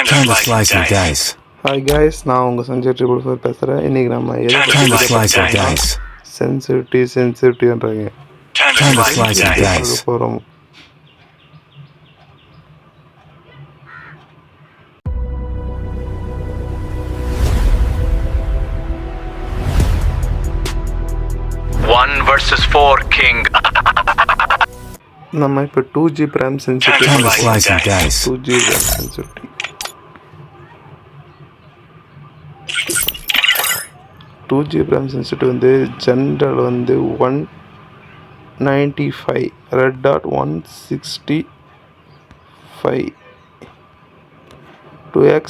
Time to slice and dice. Hi guys, நான் உங்கள் Sanjay triple four பேசுகிறேன். இன்றைக்கி நம்ம Time to slice and dice. சென்சிட்டிவ்ன்றாங்க Time to slice and dice. போகிறோம். One versus four, King. நம்ம இப்போ 2G prime sensitive Time to slice and dice. 2G prime sensitive 2G prime sensitive வந்து general வந்து 195, red dot 165, 2x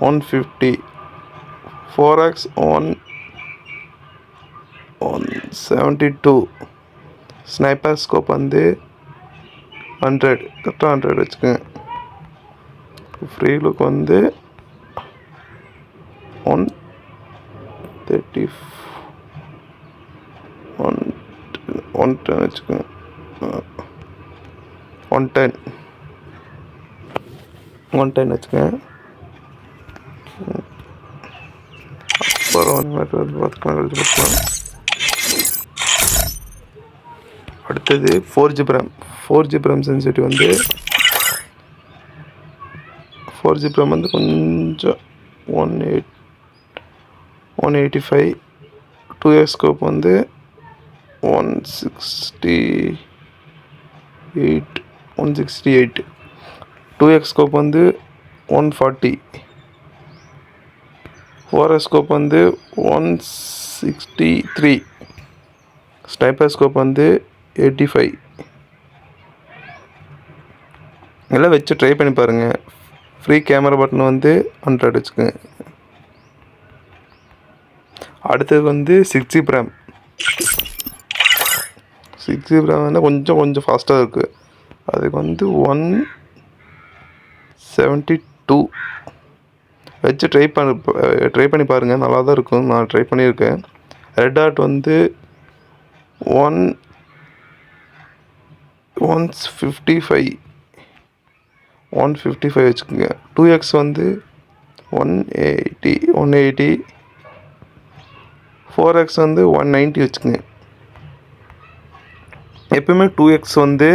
150, 4x 172, sniper scope வந்து 100, கரெக்டாக 100 வச்சுக்கோங்க. Free look வந்து 130, 110 வச்சுக்கோங்க. 110 வச்சுக்கோங்க. அப்புறம் பார்த்துக்கலாம். அடுத்தது 4G பிரைம் சென்சிட்டிவ் வந்து 4G பிரைம் வந்து கொஞ்சம் 185, 2x ஸ்கோப் வந்து 168, 2x ஸ்கோப் வந்து 140, 4x ஸ்கோப் வந்து 163, ஸ்னைப்பர் ஸ்கோப் வந்து 85. எல்லாம் வச்சு ட்ரை பண்ணி பாருங்கள். ஃப்ரீ கேமரா பட்டன் வந்து 100 வச்சுக்கோங்க. அடுத்தது வந்து 6G பிரைம் வந்து கொஞ்சம் ஃபாஸ்ட்டாக இருக்குது. அதுக்கு வந்து 172 வச்சு ட்ரை பண்ணி பாருங்கள். நல்லா தான் இருக்கும். நான் ட்ரை பண்ணியிருக்கேன். ரெட் டாட் வந்து 155 வச்சுக்கோங்க. 2x வந்து 180, 4x வந்து 190 வச்சுக்கோங்க. எப்பவுமே 2x வந்து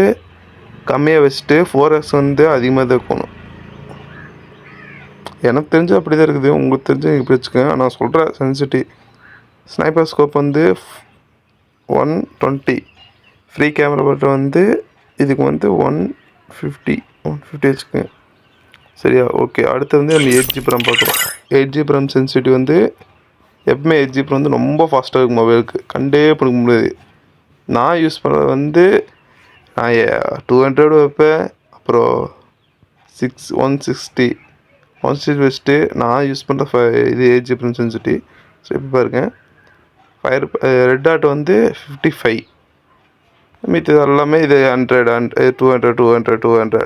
கம்மியாக வச்சுட்டு 4x வந்து அதிகமாக தான் இருக்கணும். எனக்கு தெரிஞ்சு அப்படி தான் இருக்குது. உங்களுக்கு தெரிஞ்சு இப்படி வச்சுக்கோங்க. நான் சொல்கிறேன் சென்சிட்டிவ். ஸ்னைப்பர் ஸ்கோப் வந்து 120, ஃப்ரீ கேமரா பட்டன் வந்து இதுக்கு வந்து 150 வச்சுக்கோங்க. சரியா? ஓகே. அடுத்து வந்து நம்ம 8G பிரைம் பார்க்குறோம். 8G பிரைம் சென்சிட்டிவ் வந்து எப்பவுமே 8G பிரைம் வந்து ரொம்ப ஃபாஸ்ட்டாக இருக்கும். மொபைலுக்கு கண்டே பிடிக்க முடியாது. நான் யூஸ் பண்ணுறது வந்து நான் 200 வைப்பேன். அப்புறம் 160 வச்சுட்டு நான் யூஸ் பண்ணுற இது 8G பிரைம் சென்சிட்டிவ். ஸோ இப்போ பாருங்கள். ரெட் டாட் வந்து 55, மீது எல்லாமே இது 100, 200,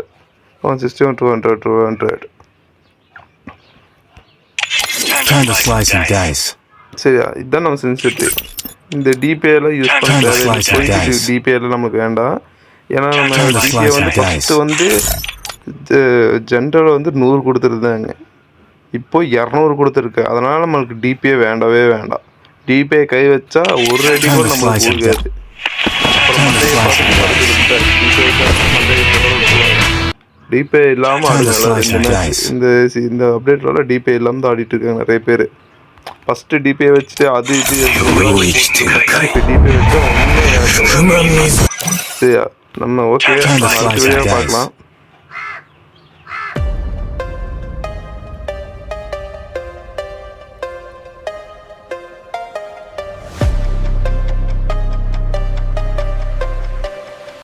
160, 200. Time to slice and dice. சரியா? இதுதான் நம்ம சென்சிட்டிவ். இந்த டிபிஐலாம் யூஸ் பண்ண டிபிஐலாம் நமக்கு வேண்டாம். ஏன்னா நம்ம டிபிஐ வந்து ஃபஸ்ட்டு வந்து ஜென்ரல் வந்து 100 கொடுத்துருந்தாங்க. இப்போ 200 கொடுத்துருக்கு. அதனால் நம்மளுக்கு டிபிஐ வேண்டவே வேண்டாம். டிபிஐ கை வச்சா ஒரு அடி கூட நம்மளுக்கு கொடுக்காது. டிபிஐ இல்லாமல் இந்த அப்டேட்ல டிபிஐ இல்லாமல் தான் ஆடிட்டு இருக்காங்க நிறைய பேர். ஃபஸ்ட்டு டிபிஐ வச்சுட்டு அது இது டிபிஐ வச்சா ஒன்றுமே. சரியா? நம்ம ஓகே, அடுத்த வீடியோ பார்க்கலாம்.